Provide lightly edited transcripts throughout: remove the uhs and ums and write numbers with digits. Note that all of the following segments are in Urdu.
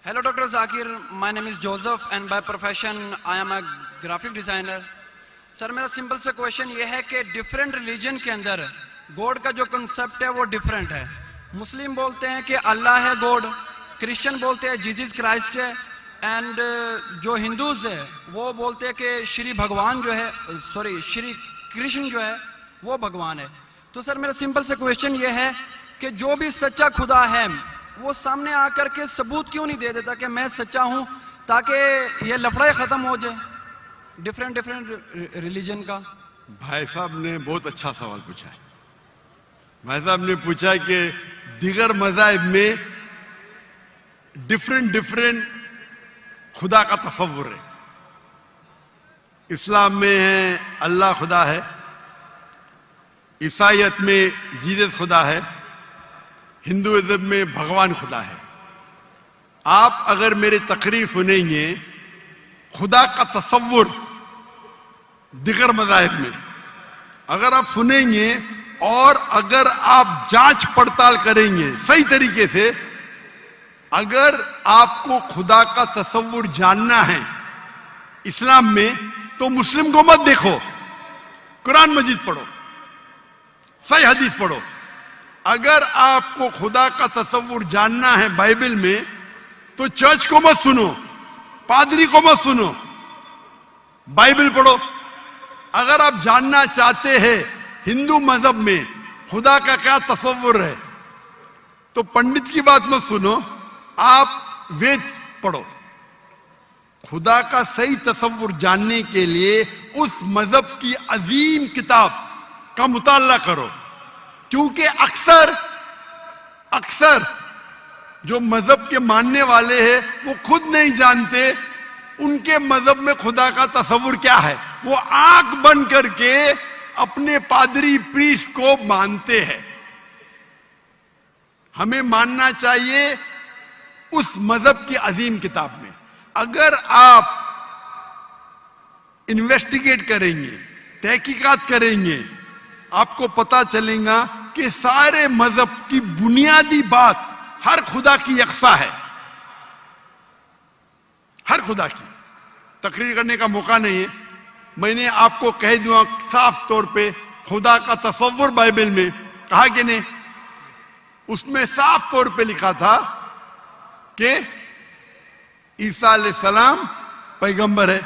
Hello, Dr. Zakir. My name is Joseph and by profession I am a graphic designer. سر میرا سمپل سے کویشچن یہ ہے کہ ڈفرینٹ ریلیجن کے اندر گوڈ کا جو کنسپٹ ہے وہ ڈفرینٹ ہے. مسلم بولتے ہیں کہ اللہ ہے گوڈ, کرسچن بولتے ہیں جیزس کرائسٹ ہے, اینڈ جو ہندوز ہے وہ بولتے ہیں کہ شری بھگوان جو ہے, شری کرشن جو ہے وہ بھگوان ہے. تو سر میرا سمپل سے کویشچن یہ ہے کہ جو بھی سچا خدا ہے وہ سامنے آ کر کے ثبوت کیوں نہیں دے دیتا کہ میں سچا ہوں, تاکہ یہ لفڑے ختم ہو جائے ڈفرینٹ ریلیجن کا. بھائی صاحب نے بہت اچھا سوال پوچھا ہے. بھائی صاحب نے پوچھا کہ دیگر مذاہب میں ڈفرینٹ خدا کا تصور ہے. اسلام میں ہے اللہ خدا ہے, عیسائیت میں جیزس خدا ہے, ہندوازم میں بھگوان خدا ہے. آپ اگر میری تقریر سنیں گے خدا کا تصور دیگر مذاہب میں اگر آپ سنیں گے اور اگر آپ جانچ پڑتال کریں گے صحیح طریقے سے, اگر آپ کو خدا کا تصور جاننا ہے اسلام میں تو مسلم کو مت دیکھو, قرآن مجید پڑھو, صحیح حدیث پڑھو. اگر آپ کو خدا کا تصور جاننا ہے بائبل میں تو چرچ کو مت سنو, پادری کو مت سنو, بائبل پڑھو. اگر آپ جاننا چاہتے ہیں ہندو مذہب میں خدا کا کیا تصور ہے تو پنڈت کی بات مت سنو, آپ وید پڑھو. خدا کا صحیح تصور جاننے کے لیے اس مذہب کی عظیم کتاب کا مطالعہ کرو, کیونکہ اکثر جو مذہب کے ماننے والے ہیں وہ خود نہیں جانتے ان کے مذہب میں خدا کا تصور کیا ہے. وہ آنکھ بند کر کے اپنے پادری پریسٹ کو مانتے ہیں. ہمیں ماننا چاہیے اس مذہب کی عظیم کتاب میں. اگر آپ انویسٹیگیٹ کریں گے, تحقیقات کریں گے, آپ کو پتا چلے گا کہ سارے مذہب کی بنیادی بات ہر خدا کی یکساں ہے. ہر خدا کی تقریر کرنے کا موقع نہیں ہے. میں نے آپ کو کہہ دوں صاف طور پہ خدا کا تصور بائبل میں کہا کہ نہیں, اس میں صاف طور پہ لکھا تھا کہ عیسیٰ علیہ السلام پیغمبر ہے.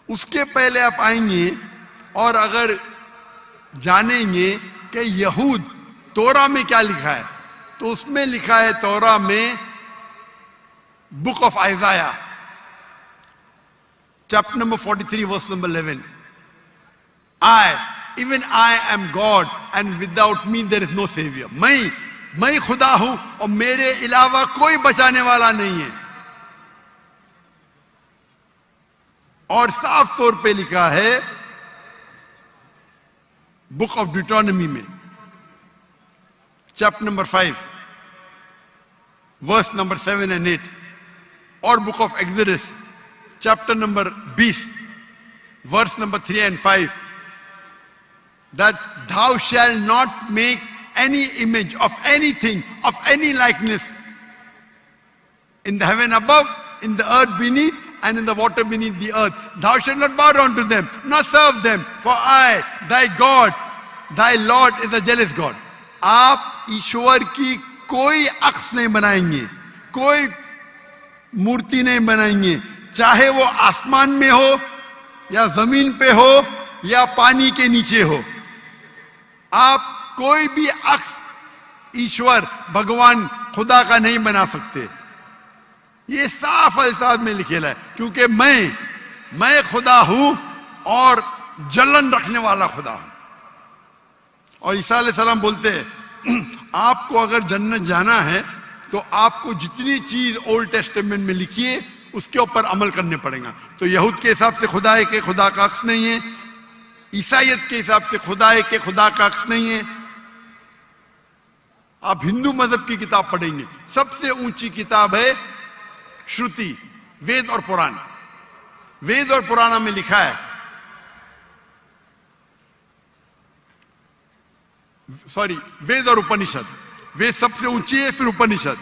اس کے پہلے آپ آئیں گے اور اگر جانیں گے کہ یہود توراہ میں کیا لکھا ہے تو اس میں لکھا ہے توراہ میں book of آئزایا chapter number 43 verse number 11, even I am God and without me there is no savior. میں خدا ہوں اور میرے علاوہ کوئی بچانے والا نہیں ہے. اور صاف طور پہ لکھا ہے بک آف ڈیوٹرانومی میں chapter number 5 verse number 7 and 8, اور book of ایگزوڈس chapter number 20 verse number 3 and 5, that thou shalt not make any image of anything, of any likeness in the heaven above, in the earth beneath, and in the water beneath the earth. Thou shalt not bow down to them, nor serve them, for I, thy God, thy Lord is a jealous God. آپ ایشور کی کوئی عکس نہیں بنائیں گے, کوئی مورتی نہیں بنائیں گے, چاہے وہ آسمان میں ہو یا زمین پہ ہو یا پانی کے نیچے ہو. آپ کوئی بھی عکس ایشور بھگوان خدا کا نہیں بنا سکتے. یہ صاف الفاظ میں لکھا ہے, کیونکہ میں خدا ہوں اور جلن رکھنے والا خدا ہوں. اور عیسیٰ علیہ السلام بولتے ہیں آپ کو اگر جنت جانا ہے تو آپ کو جتنی چیز اولڈ ٹیسٹمنٹ میں لکھی ہے اس کے اوپر عمل کرنے پڑے گا. تو یہود کے حساب سے خدا ہے کہ خدا کا عکس نہیں ہے, عیسائیت کے حساب سے خدا ہے کہ خدا کا عکس نہیں ہے. آپ ہندو مذہب کی کتاب پڑھیں گے, سب سے اونچی کتاب ہے شروتی, وید اور پران. وید اور پرانا میں لکھا ہے, وید اور اپنشد. وید سب سے اونچی ہے, پھر اپنشد.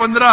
15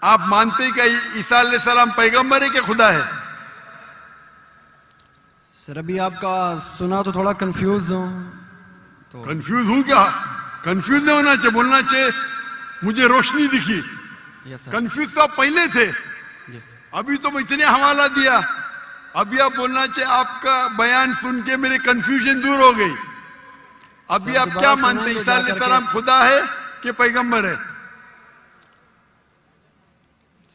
آپ مانتے ہیں کہ عیسیٰ علیہ السلام پیغمبر ہے کہ خدا ہے؟ سر ابھی آپ کا سنا تو تھوڑا کنفیوز ہوں تو کنفیوز ہوں کیا؟ کنفیوز نہیں ہونا چاہیے، بولنا چاہیے مجھے روشنی دکھی. یس سر. کنفیوز تو آپ پہلے تھے، جی ابھی تو میں اتنے حوالہ دیا. ابھی آپ بولنا چاہیے آپ کا بیان سن کے میرے کنفیوژن دور ہو گئی. ابھی سر آپ دوبارہ کیا سنیں مانتے ہیں، گے عیسیٰ جا علیہ کر کے. السلام خدا ہے کہ پیغمبر ہے؟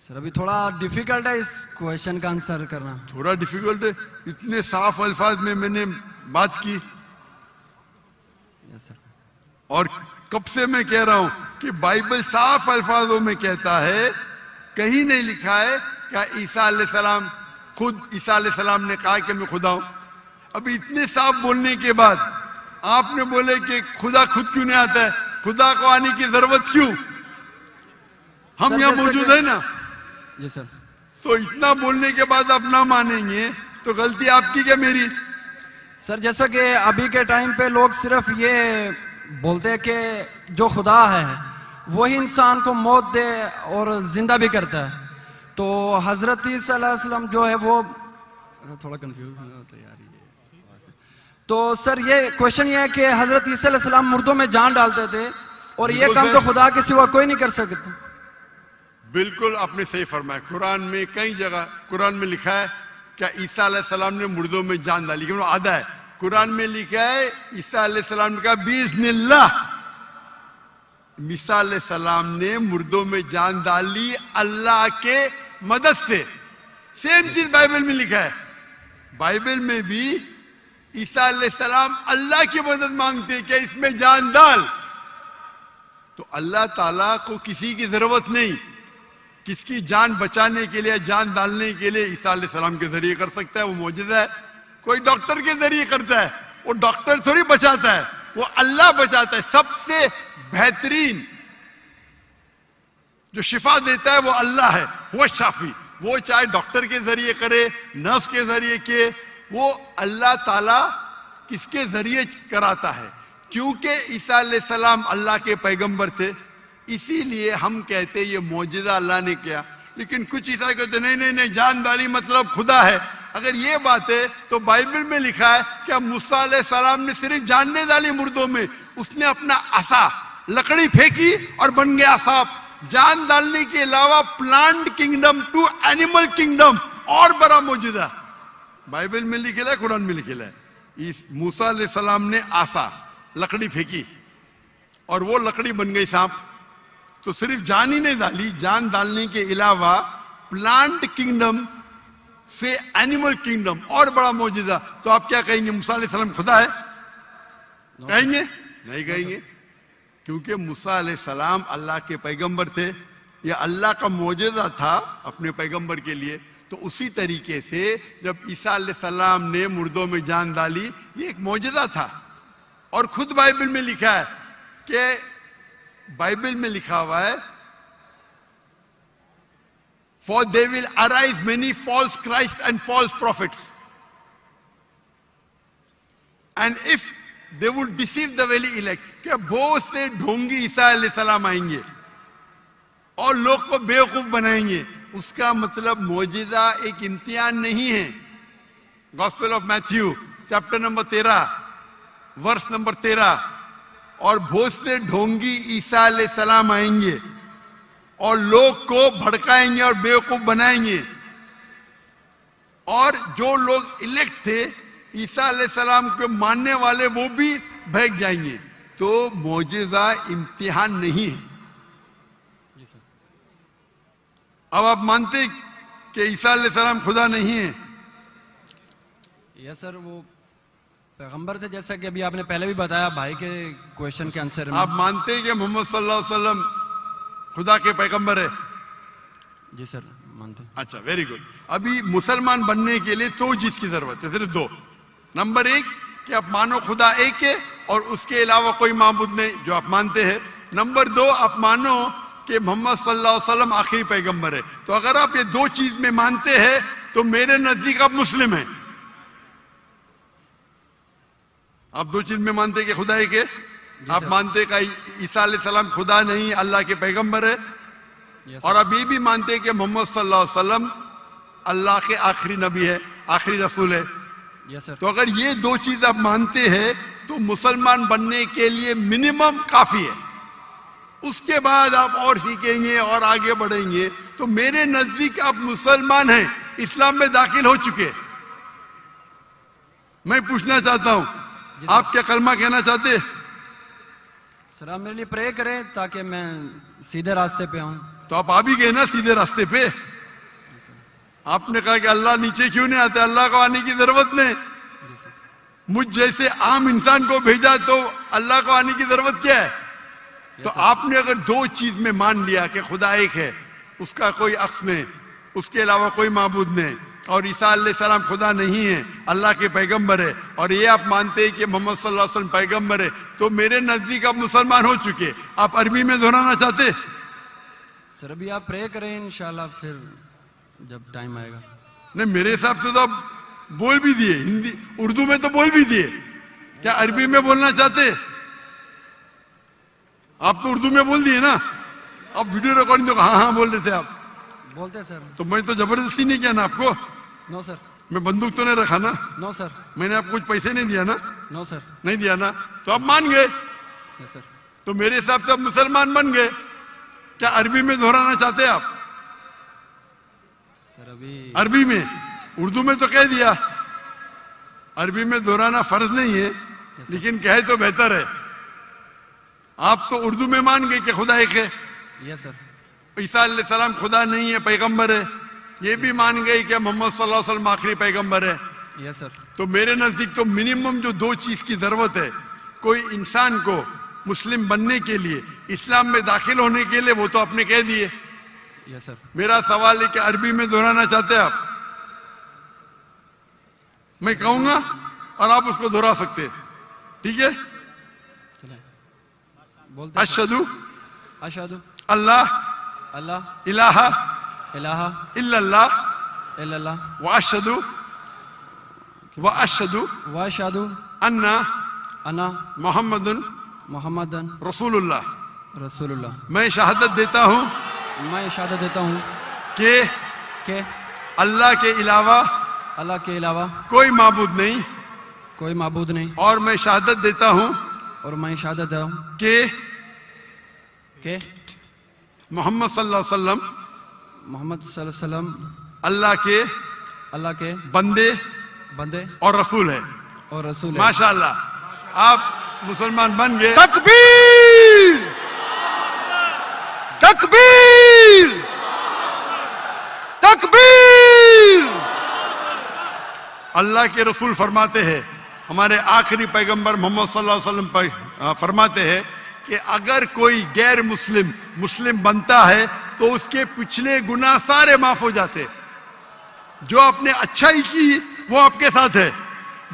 سر ابھی تھوڑا ڈیفیکلٹ ہے اس کویشچن کا آنسر کرنا. تھوڑا ڈیفیکلٹ ہے، اتنے صاف الفاظ میں نے بات کی. یس سر. اور کب سے میں کہہ رہا ہوں کہ بائبل صاف الفاظوں میں کہتا ہے، کہیں نہیں لکھا ہے کہ عیسیٰ علیہ السلام خود عیسیٰ علیہ السلام نے کہا کہ میں خدا ہوں. ابھی اتنے صاف بولنے کے بعد آپ نے بولے کہ خدا خود کیوں نہیں آتا ہے، خدا کو آنے کی ضرورت کیوں؟ ہم سر یہاں جیسے موجود کہ- ہیں نا. جی سر. تو اتنا بولنے کے بعد آپ نہ مانیں گے تو غلطی آپ کی کیا میری؟ سر جیسا کہ ابھی کے ٹائم پہ لوگ صرف یہ بولتے ہیں کہ جو خدا ہے وہی انسان کو موت دے اور زندہ بھی کرتا ہے. تو حضرت عیسیٰ علیہ السلام جو ہے وہ تھوڑا کنفیوز ہوتا ہے یار یہ. تو سر یہ کوشچن یہ ہے کہ حضرت عیسیٰ علیہ السلام مردوں میں جان ڈالتے تھے اور یہ بالکل کام سر. تو خدا کے سوا کوئی نہیں کر سکتا. بالکل آپ نے صحیح فرمایا. قرآن میں کئی جگہ قرآن میں لکھا ہے کہ عیسیٰ علیہ السلام نے مردوں میں جان ڈالی، لیکن وہ آدھا ہے. قرآن میں لکھا ہے عیسیٰ علیہ السلام نے کہا بِإِذْنِ اللَّهِ. عیسیٰ علیہ السلام نے مردوں میں جان ڈالی اللہ کے مدد سے. سیم چیز بائبل میں لکھا ہے. بائبل میں بھی عیسیٰ علیہ السلام اللہ کی مدد مانگتے کہ اس میں جان ڈال. تو اللہ تعالیٰ کو کسی کی ضرورت نہیں. کس کی جان بچانے کے لیے، جان ڈالنے کے لیے عیسیٰ علیہ السلام کے ذریعے کر سکتا ہے. وہ معجزہ ہے. کوئی ڈاکٹر کے ذریعے کرتا ہے، وہ ڈاکٹر تھوڑی بچاتا ہے، وہ اللہ بچاتا ہے. سب سے بہترین جو شفا دیتا ہے وہ اللہ ہے، وہ شافی. وہ چاہے ڈاکٹر کے ذریعے کرے، نرس کے ذریعے کے، وہ اللہ تعالیٰ کس کے ذریعے کراتا ہے. کیونکہ عیسیٰ علیہ السلام اللہ کے پیغمبر تھے، اسی لیے ہم کہتے یہ معجزہ اللہ نے کیا. لیکن کچھ عیسائی کہتے نہیں جان ڈالی مطلب خدا ہے. اگر یہ بات ہے تو بائبل میں لکھا ہے کہ موسیٰ علیہ السلام نے صرف جان نہیں ڈالی مردوں میں، اس نے اپنا عصا لکڑی پھینکی اور بن گیا سانپ. جان ڈالنے کے علاوہ plant kingdom to animal kingdom اور بڑا معجزہ بائبل میں لکھا ہے، قرآن میں لکھا ہے. موسیٰ علیہ السلام نے عصا لکڑی پھینکی اور وہ لکڑی بن گئی سانپ. تو صرف جان ہی نہیں ڈالی، جان ڈالنے کے علاوہ پلانٹ کنگڈم سے اینیمل کنگڈم اور بڑا معجزہ. تو آپ کیا کہیں گے موسیٰ علیہ السلام خدا ہے؟ کہیں گے؟ نہیں کہیں گے. کیونکہ موسیٰ علیہ السلام اللہ کے پیغمبر تھے. یہ اللہ کا معجزہ تھا اپنے پیغمبر کے لیے. تو اسی طریقے سے جب عیسیٰ علیہ السلام نے مردوں میں جان ڈالی، یہ ایک معجزہ تھا. اور خود بائبل میں لکھا ہے کہ بائبل میں لکھا ہوا ہے For they will arise many false Christ and false prophets. And if they would deceive the very elect, کہ بہت سے ڈھونگی عیسیٰ علیہ السلام آئیں گے اور لوگ کو بیوقوف بنائیں گے. اس کا مطلب معجزہ ایک امتحان نہیں ہے. Gospel of Matthew chapter number 13 verse number 13. اور بہت سے ڈھونگی عیسیٰ علیہ السلام آئیں گے اور لوگ کو بھڑکائیں گے اور بیوقوف بنائیں گے. اور جو لوگ الیکٹ تھے عیسیٰ علیہ السلام کے ماننے والے، وہ بھی بھیگ جائیں گے. تو معجزہ امتحان نہیں ہے. اب آپ مانتے کہ عیسیٰ علیہ السلام خدا نہیں ہے؟ یس سر. وہ پیغمبر تھے جیسا کہ ابھی آپ نے پہلے بھی بتایا بھائی کے کویشچن کے آنسر میں. آپ مانتے کہ محمد صلی اللہ علیہ وسلم خدا کے پیغمبر ہے؟ جی سر مانتے. اچھا، ویری گڈ. ابھی مسلمان بننے کے لیے دو چیز کی ضرورت ہے، صرف دو. نمبر ایک کہ آپ مانو خدا ایک ہے اور اس کے علاوہ کوئی معبود نہیں، جو آپ مانتے ہیں. نمبر دو، آپ مانو کہ محمد صلی اللہ علیہ وسلم آخری پیغمبر ہے. تو اگر آپ یہ دو چیز میں مانتے ہیں تو میرے نزدیک آپ مسلم ہیں. آپ دو چیز میں مانتے کہ خدا ایک ہے. آپ مانتے کہ عیسیٰ علیہ السلام خدا نہیں، اللہ کے پیغمبر ہے. Yes, اور اب یہ بھی مانتے ہیں کہ محمد صلی اللہ علیہ وسلم اللہ کے آخری نبی ہے, آخری رسول ہے. Yes, sir. تو اگر یہ دو چیز آپ مانتے ہیں تو مسلمان بننے کے لیے منیمم کافی ہے. اس کے بعد آپ اور سیکھیں گے اور آگے بڑھیں گے. تو میرے نزدیک آپ مسلمان ہیں, اسلام میں داخل ہو چکے. میں پوچھنا چاہتا ہوں, آپ کیا کلمہ کہنا چاہتے ہیں؟ سر آپ میرے لیے پرے کریں تاکہ میں سیدھے راستے پہ آؤں. تو آپ آ بھی گئے نا سیدھے راستے پہ. آپ نے کہا کہ اللہ نیچے کیوں نہیں آتے, اللہ کو آنے کی ضرورت نہیں. جی سر. مجھ جیسے عام انسان کو بھیجا تو اللہ کو آنے کی ضرورت کیا ہے؟ تو آپ نے اگر دو چیز میں مان لیا کہ خدا ایک ہے, اس کا کوئی عکس نہیں, اس کے علاوہ کوئی معبود نہیں, اور عیسیٰ علیہ السلام خدا نہیں ہے, اللہ کے پیغمبر ہے, اور یہ آپ مانتے ہیں کہ محمد صلی اللہ علیہ وسلم پیغمبر ہے, تو میرے نزدیک آپ مسلمان ہو چکے. آپ عربی میں دہرانا چاہتے؟ سر ابھی آپ پرے کریں انشاءاللہ, پھر جب ٹائم آئے گا. نہیں, میرے حساب سے تو آپ بول بھی دیے, ہندی اردو میں تو بول بھی دیے. کیا عربی میں بولنا چاہتے؟ آپ تو اردو میں بول دیے نا. آپ ویڈیو ریکارڈنگ تو ہاں ہاں بول رہے تھے آپ. بولتے سر. تو میں تو زبردستی نہیں کیا نا آپ کو. نو سر. میں بندوق تو نہیں رکھا نا. نو سر. میں نے آپ کو کچھ پیسے نہیں دیا نا. نو سر. نہیں دیا نا, تو آپ مان گئے. یس سر. تو میرے حساب سے آپ مسلمان بن گئے. کیا عربی میں دہرانا چاہتے آپ؟ سر ابھی عربی میں, اردو میں تو کہہ دیا. عربی میں دہرانا فرض نہیں ہے, لیکن کہے تو بہتر ہے. آپ تو اردو میں مان گئے کہ خدا ایک ہے, یس سر. عیسیٰ علیہ السلام خدا نہیں ہے, پیغمبر ہے. یہ بھی مان گئے کہ محمد صلی اللہ علیہ وسلم آخری پیغمبر ہے. یس سر. تو میرے نزدیک تو منیمم جو دو چیز کی ضرورت ہے کوئی انسان کو مسلم بننے کے لیے, اسلام میں داخل ہونے کے لیے, وہ تو آپ نے کہہ دیے. یس سر. میرا سوال ہے کہ عربی میں دہرانا چاہتے ہیں آپ؟ میں کہوں گا اور آپ اس کو دہرا سکتے. ٹھیک ہے. بولتے اشہدو اشہدو اللہ اللہ الہ الہ الا اللہ الا اللہ واشہدو واشہدو ان انا محمد محمد رسول اللہ. رسول اللہ. میں شہادت دیتا ہوں میں شہادت دیتا ہوں کہ کہ اللہ کے علاوہ اللہ کے علاوہ کوئی معبود نہیں, کوئی معبود نہیں, اور میں شہادت دیتا ہوں اور میں شہادت دیتا ہوں کہ محمد صلی اللہ علیہ وسلم محمد صلی اللہ علیہ وسلم اللہ کے بندے اور رسول ہے. اور رسول ہے. ماشاءاللہ, آپ مسلمان بن گئے. تکبیر تکبیر تکبیر. اللہ کے رسول فرماتے ہیں, ہمارے آخری پیغمبر محمد صلی اللہ علیہ وسلم فرماتے ہیں کہ اگر کوئی غیر مسلم بنتا ہے تو اس کے پچھلے گناہ سارے معاف ہو جاتے. جو آپ نے اچھائی کی وہ آپ کے ساتھ ہے,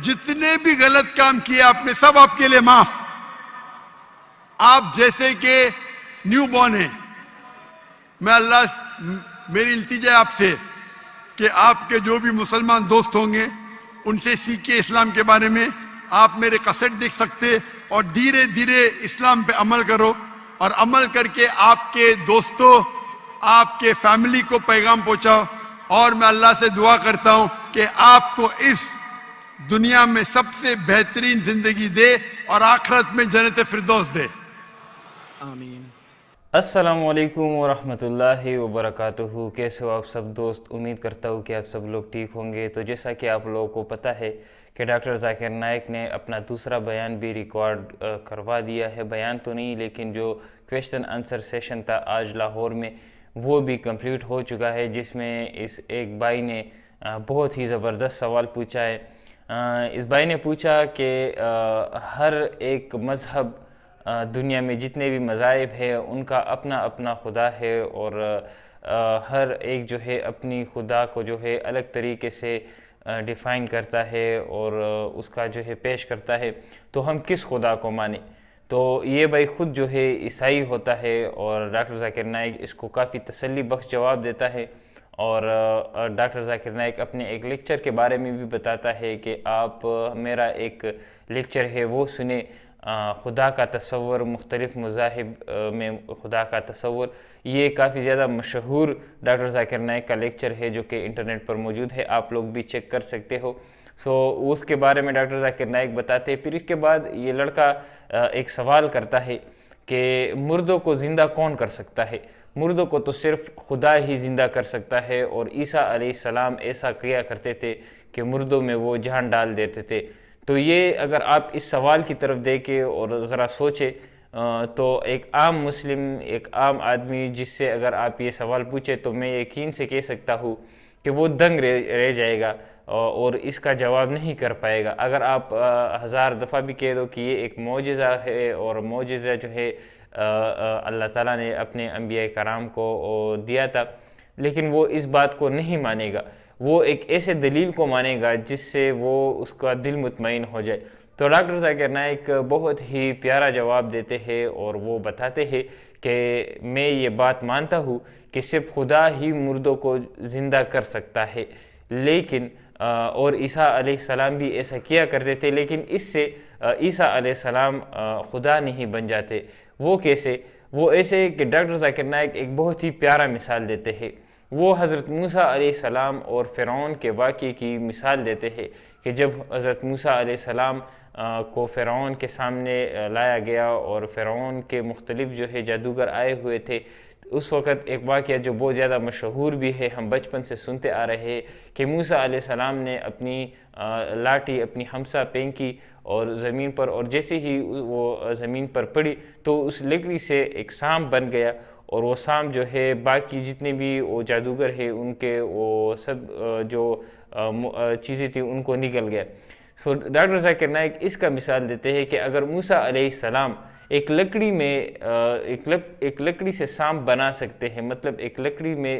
جتنے بھی غلط کام کیے آپ نے سب آپ کے لیے معاف. آپ جیسے کہ نیو بورن ہیں. میں اللہ میری التجا ہے آپ سے کہ آپ کے جو بھی مسلمان دوست ہوں گے ان سے سیکھ کے اسلام کے بارے میں. آپ میرے کسٹ دیکھ سکتے اور دھیرے دھیرے اسلام پہ عمل کرو, اور عمل کر کے آپ کے دوستوں, آپ کے فیملی کو پیغام پہنچاؤ. اور میں اللہ سے دعا کرتا ہوں کہ آپ کو اس دنیا میں سب سے بہترین زندگی دے اور آخرت میں جنت فردوس دے. آمین. السلام علیکم ورحمۃ اللہ وبرکاتہ. کیسے ہو آپ سب دوست؟ امید کرتا ہوں کہ آپ سب لوگ ٹھیک ہوں گے. تو جیسا کہ آپ لوگوں کو پتہ ہے کہ ڈاکٹر ذاکر نائک نے اپنا دوسرا بیان بھی ریکارڈ کروا دیا ہے. بیان تو نہیں, لیکن جو کویشچن آنسر سیشن تھا آج لاہور میں وہ بھی کمپلیٹ ہو چکا ہے, جس میں اس ایک بھائی نے بہت ہی زبردست سوال پوچھا ہے. اس بھائی نے پوچھا کہ ہر ایک مذہب, دنیا میں جتنے بھی مذاہب ہیں ان کا اپنا اپنا خدا ہے, اور ہر ایک جو ہے اپنی خدا کو جو ہے الگ طریقے سے ڈیفائن کرتا ہے اور اس کا جو ہے پیش کرتا ہے. تو ہم کس خدا کو مانیں؟ تو یہ بھائی خود جو ہے عیسائی ہوتا ہے, اور ڈاکٹر ذاکر نائک اس کو کافی تسلی بخش جواب دیتا ہے. اور ڈاکٹر ذاکر نائک اپنے ایک لیکچر کے بارے میں بھی بتاتا ہے کہ آپ میرا ایک لیکچر ہے وہ سنیں, خدا کا تصور، مختلف مذاہب میں خدا کا تصور، یہ کافی زیادہ مشہور ڈاکٹر ذاکر نائک کا لیکچر ہے جو کہ انٹرنیٹ پر موجود ہے، آپ لوگ بھی چیک کر سکتے ہو۔ اس کے بارے میں ڈاکٹر ذاکر نائک بتاتے ہیں۔ پھر اس کے بعد یہ لڑکا ایک سوال کرتا ہے کہ مردوں کو زندہ کون کر سکتا ہے؟ مردوں کو تو صرف خدا ہی زندہ کر سکتا ہے، اور عیسیٰ علیہ السلام ایسا کیا کرتے تھے کہ مردوں میں وہ جان ڈال دیتے تھے۔ تو یہ اگر آپ اس سوال کی طرف دیکھیں اور ذرا سوچیں تو ایک عام مسلم، ایک عام آدمی جس سے اگر آپ یہ سوال پوچھیں تو میں یقین سے کہہ سکتا ہوں کہ وہ دنگ رہ جائے گا اور اس کا جواب نہیں کر پائے گا۔ اگر آپ 1000 دفعہ بھی کہہ دو کہ یہ ایک معجزہ ہے، اور معجزہ جو ہے اللہ تعالیٰ نے اپنے انبیاء کرام کو دیا تھا، لیکن وہ اس بات کو نہیں مانے گا، وہ ایک ایسے دلیل کو مانے گا جس سے وہ اس کا دل مطمئن ہو جائے۔ تو ڈاکٹر ذاکر نائک بہت ہی پیارا جواب دیتے ہیں، اور وہ بتاتے ہیں کہ میں یہ بات مانتا ہوں کہ صرف خدا ہی مردوں کو زندہ کر سکتا ہے، لیکن اور عیسیٰ علیہ السلام بھی ایسا کیا کرتے تھے، لیکن اس سے عیسیٰ علیہ السلام خدا نہیں بن جاتے۔ وہ کیسے؟ وہ ایسے کہ ڈاکٹر ذاکر نائک ایک بہت ہی پیارا مثال دیتے ہیں۔ وہ حضرت موسیٰ علیہ السلام اور فرعون کے واقعے کی مثال دیتے ہیں کہ جب حضرت موسیٰ علیہ السلام کو فرعون کے سامنے لایا گیا اور فرعون کے مختلف جو ہے جادوگر آئے ہوئے تھے، اس وقت ایک واقعہ جو بہت زیادہ مشہور بھی ہے، ہم بچپن سے سنتے آ رہے ہیں کہ موسیٰ علیہ السلام نے اپنی لاٹھی، اپنی ہمسا پھینکی اور زمین پر، اور جیسے ہی وہ زمین پر پڑی تو اس لکڑی سے ایک سانپ بن گیا، اور وہ سانپ جو ہے باقی جتنے بھی وہ جادوگر ہیں ان کے وہ سب جو چیزیں تھیں ان کو نکل گیا۔ ڈاکٹر ذاکر نائک اس کا مثال دیتے ہیں کہ اگر موسیٰ علیہ السلام ایک لکڑی میں ایک لکڑی سے سانپ بنا سکتے ہیں، مطلب ایک لکڑی میں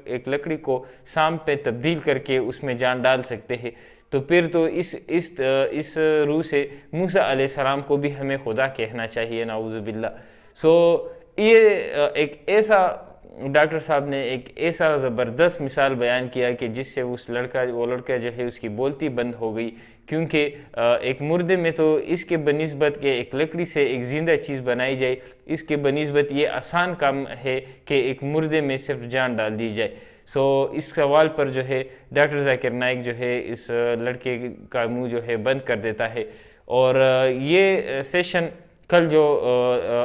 ایک لکڑی کو سانپ پہ تبدیل کر کے اس میں جان ڈال سکتے ہیں، تو پھر تو اس روح سے موسیٰ علیہ السلام کو بھی ہمیں خدا کہنا چاہیے، نعوذ باللہ۔ یہ ایک ایسا ڈاکٹر صاحب نے ایک ایسا زبردست مثال بیان کیا کہ جس سے وہ لڑکا جو ہے اس کی بولتی بند ہو گئی، کیونکہ ایک مردے میں تو اس کے بنسبت کہ ایک لکڑی سے ایک زندہ چیز بنائی جائے، اس کے بنسبت یہ آسان کام ہے کہ ایک مردے میں صرف جان ڈال دی جائے۔ اس سوال پر جو ہے ڈاکٹر ذاکر نائک جو ہے اس لڑکے کا منہ جو ہے بند کر دیتا ہے۔ اور یہ سیشن کل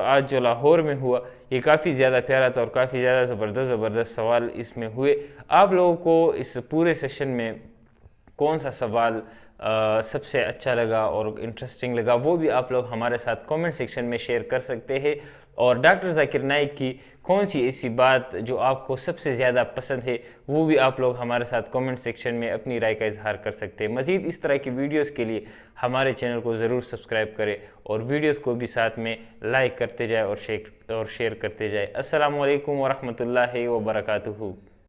آج جو لاہور میں ہوا، یہ کافی زیادہ پیارا تھا اور کافی زیادہ زبردست سوال اس میں ہوئے۔ آپ لوگوں کو اس پورے سیشن میں کون سا سوال سب سے اچھا لگا اور انٹرسٹنگ لگا، وہ بھی آپ لوگ ہمارے ساتھ کامنٹ سیکشن میں شیئر کر سکتے ہیں، اور ڈاکٹر ذاکر نائک کی کون سی ایسی بات جو آپ کو سب سے زیادہ پسند ہے وہ بھی آپ لوگ ہمارے ساتھ کامنٹ سیکشن میں اپنی رائے کا اظہار کر سکتے ہیں۔ مزید اس طرح کی ویڈیوز کے لیے ہمارے چینل کو ضرور سبسکرائب کریں، اور ویڈیوز کو بھی ساتھ میں لائک کرتے جائیں اور شیئر کرتے جائیں۔ السلام علیکم ورحمۃ اللہ وبرکاتہ۔